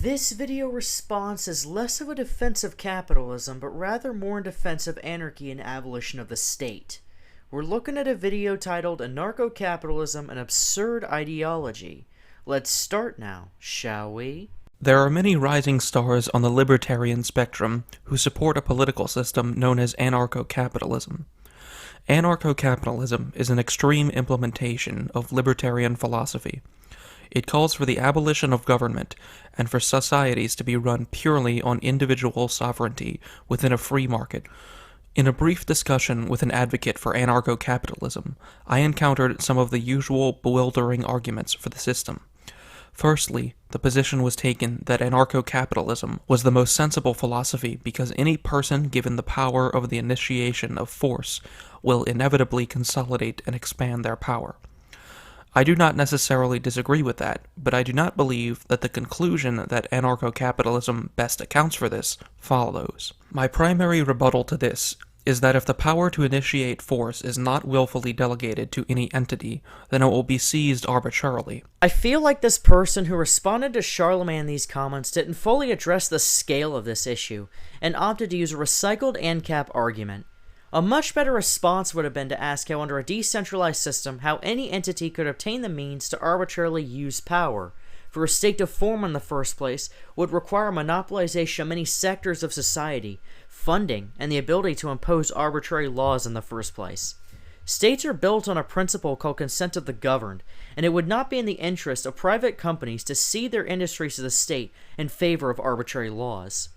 This video response is less of a defense of capitalism, but rather more in defense of anarchy and abolition of the state. We're looking at a video titled Anarcho-Capitalism, an Absurd Ideology. Let's start now, shall we? There are many rising stars on the libertarian spectrum who support a political system known as anarcho-capitalism. Anarcho-capitalism is an extreme implementation of libertarian philosophy. It calls for the abolition of government and for societies to be run purely on individual sovereignty within a free market. In a brief discussion with an advocate for anarcho-capitalism, I encountered some of the usual bewildering arguments for the system. Firstly, the position was taken that anarcho-capitalism was the most sensible philosophy because any person given the power of the initiation of force will inevitably consolidate and expand their power. I do not necessarily disagree with that, but I do not believe that the conclusion that anarcho-capitalism best accounts for this follows. My primary rebuttal to this is that if the power to initiate force is not willfully delegated to any entity, then it will be seized arbitrarily. I feel like this person who responded to Charlemagne in these comments didn't fully address the scale of this issue, and opted to use a recycled ANCAP argument. A much better response would have been to ask how under a decentralized system, how any entity could obtain the means to arbitrarily use power. For a state to form in the first place would require monopolization of many sectors of society, funding, and the ability to impose arbitrary laws in the first place. States are built on a principle called consent of the governed, and it would not be in the interest of private companies to cede their industries to the state in favor of arbitrary laws.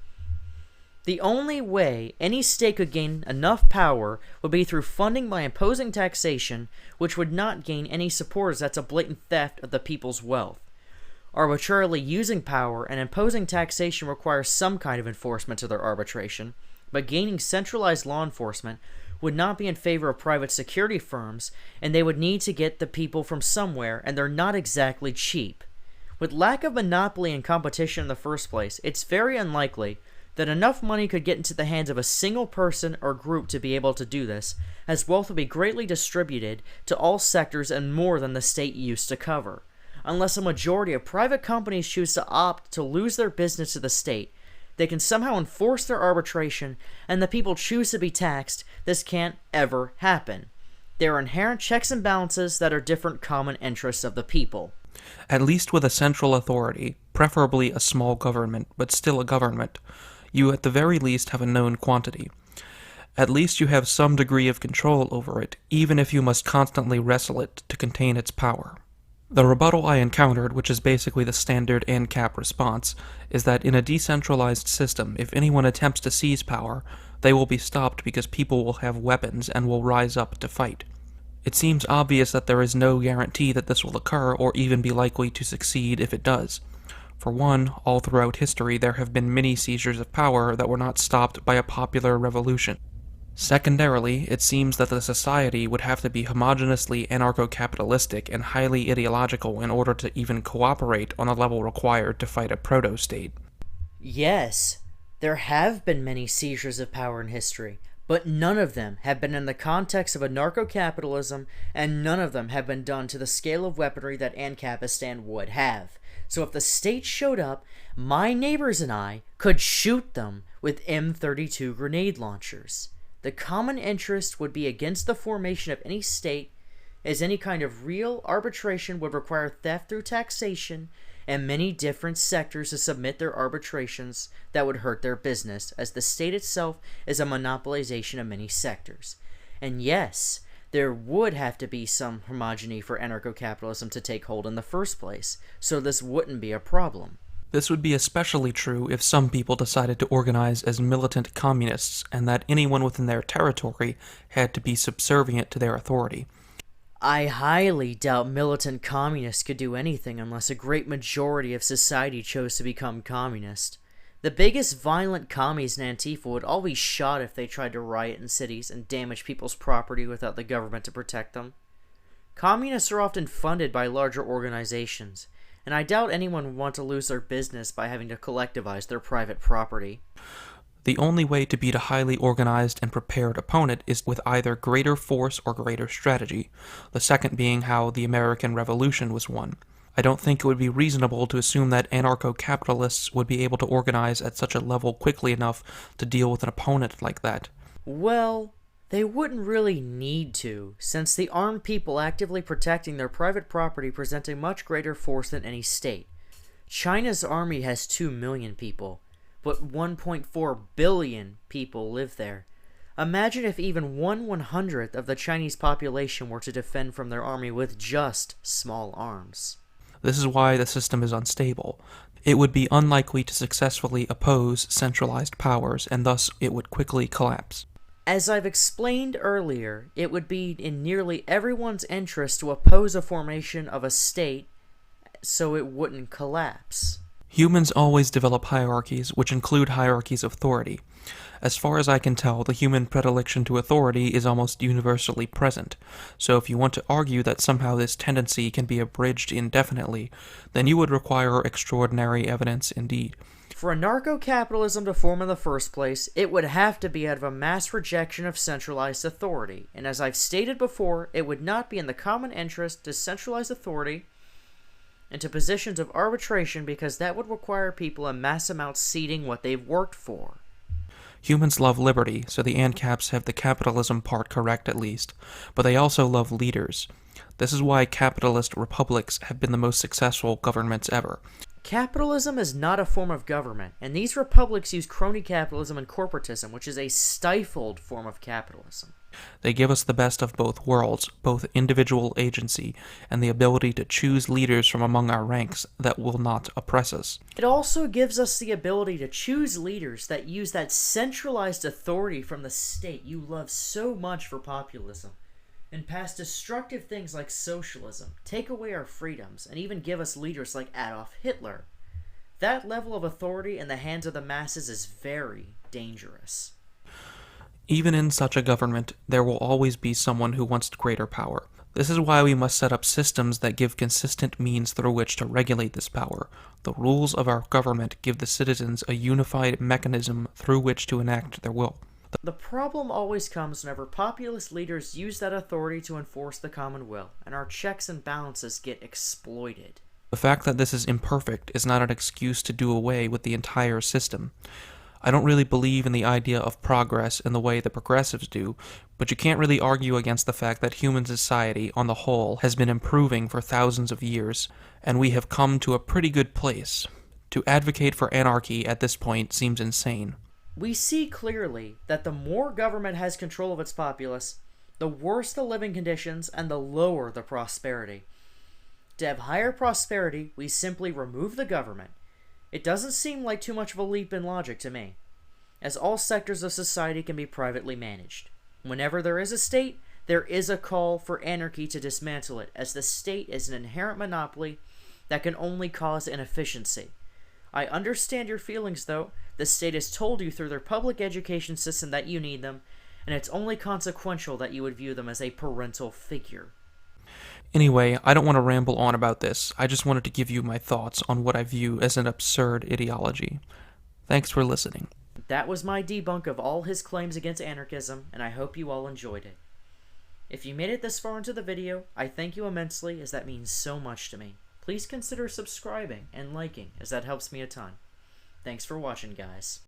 The only way any state could gain enough power would be through funding by imposing taxation, which would not gain any support as that's a blatant theft of the people's wealth. Arbitrarily using power and imposing taxation requires some kind of enforcement to their arbitration, but gaining centralized law enforcement would not be in favor of private security firms, and they would need to get the people from somewhere, and they're not exactly cheap. With lack of monopoly and competition in the first place, it's very unlikely that enough money could get into the hands of a single person or group to be able to do this, as wealth would be greatly distributed to all sectors and more than the state used to cover. Unless a majority of private companies choose to opt to lose their business to the state, they can somehow enforce their arbitration, and the people choose to be taxed, this can't ever happen. There are inherent checks and balances that are different common interests of the people. At least with a central authority, preferably a small government, but still a government, you at the very least have a known quantity. At least you have some degree of control over it, even if you must constantly wrestle it to contain its power. The rebuttal I encountered, which is basically the standard ANCAP response, is that in a decentralized system, if anyone attempts to seize power, they will be stopped because people will have weapons and will rise up to fight. It seems obvious that there is no guarantee that this will occur or even be likely to succeed if it does. For one, all throughout history there have been many seizures of power that were not stopped by a popular revolution. Secondarily, it seems that the society would have to be homogeneously anarcho-capitalistic and highly ideological in order to even cooperate on the level required to fight a proto-state. Yes, there have been many seizures of power in history, but none of them have been in the context of anarcho-capitalism, and none of them have been done to the scale of weaponry that Ancapistan would have. So if the state showed up, my neighbors and I could shoot them with M32 grenade launchers. The common interest would be against the formation of any state, as any kind of real arbitration would require theft through taxation, and many different sectors to submit their arbitrations that would hurt their business, as the state itself is a monopolization of many sectors. And yes, there would have to be some homogeneity for anarcho-capitalism to take hold in the first place, so this wouldn't be a problem. This would be especially true if some people decided to organize as militant communists and that anyone within their territory had to be subservient to their authority. I highly doubt militant communists could do anything unless a great majority of society chose to become communist. The biggest violent commies in Antifa would all be shot if they tried to riot in cities and damage people's property without the government to protect them. Communists are often funded by larger organizations, and I doubt anyone would want to lose their business by having to collectivize their private property. The only way to beat a highly organized and prepared opponent is with either greater force or greater strategy, the second being how the American Revolution was won. I don't think it would be reasonable to assume that anarcho-capitalists would be able to organize at such a level quickly enough to deal with an opponent like that. Well, they wouldn't really need to, since the armed people actively protecting their private property present a much greater force than any state. China's army has 2 million people, but 1.4 billion people live there. Imagine if even 1/100th of the Chinese population were to defend from their army with just small arms. This is why the system is unstable. It would be unlikely to successfully oppose centralized powers, and thus it would quickly collapse. As I've explained earlier, it would be in nearly everyone's interest to oppose a formation of a state so it wouldn't collapse. Humans always develop hierarchies, which include hierarchies of authority. As far as I can tell, the human predilection to authority is almost universally present, so if you want to argue that somehow this tendency can be abridged indefinitely, then you would require extraordinary evidence indeed. For anarcho-capitalism to form in the first place, it would have to be out of a mass rejection of centralized authority, and as I've stated before, it would not be in the common interest to centralize authority into positions of arbitration because that would require people in mass amounts ceding what they've worked for. Humans love liberty, so the ANCAPs have the capitalism part correct at least, but they also love leaders. This is why capitalist republics have been the most successful governments ever. Capitalism is not a form of government, and these republics use crony capitalism and corporatism, which is a stifled form of capitalism. They give us the best of both worlds, both individual agency and the ability to choose leaders from among our ranks that will not oppress us. It also gives us the ability to choose leaders that use that centralized authority from the state you love so much for populism, and pass destructive things like socialism, take away our freedoms, and even give us leaders like Adolf Hitler. That level of authority in the hands of the masses is very dangerous. Even in such a government, there will always be someone who wants greater power. This is why we must set up systems that give consistent means through which to regulate this power. The rules of our government give the citizens a unified mechanism through which to enact their will. The problem always comes whenever populist leaders use that authority to enforce the common will, and our checks and balances get exploited. The fact that this is imperfect is not an excuse to do away with the entire system. I don't really believe in the idea of progress in the way the progressives do, but you can't really argue against the fact that human society, on the whole, has been improving for thousands of years, and we have come to a pretty good place. To advocate for anarchy at this point seems insane. We see clearly that the more government has control of its populace, the worse the living conditions and the lower the prosperity. To have higher prosperity, we simply remove the government. It doesn't seem like too much of a leap in logic to me, as all sectors of society can be privately managed. Whenever there is a state, there is a call for anarchy to dismantle it, as the state is an inherent monopoly that can only cause inefficiency. I understand your feelings, though. The state has told you through their public education system that you need them, and it's only consequential that you would view them as a parental figure. Anyway, I don't want to ramble on about this. I just wanted to give you my thoughts on what I view as an absurd ideology. Thanks for listening. That was my debunk of all his claims against anarchism, and I hope you all enjoyed it. If you made it this far into the video, I thank you immensely, as that means so much to me. Please consider subscribing and liking, as that helps me a ton. Thanks for watching, guys.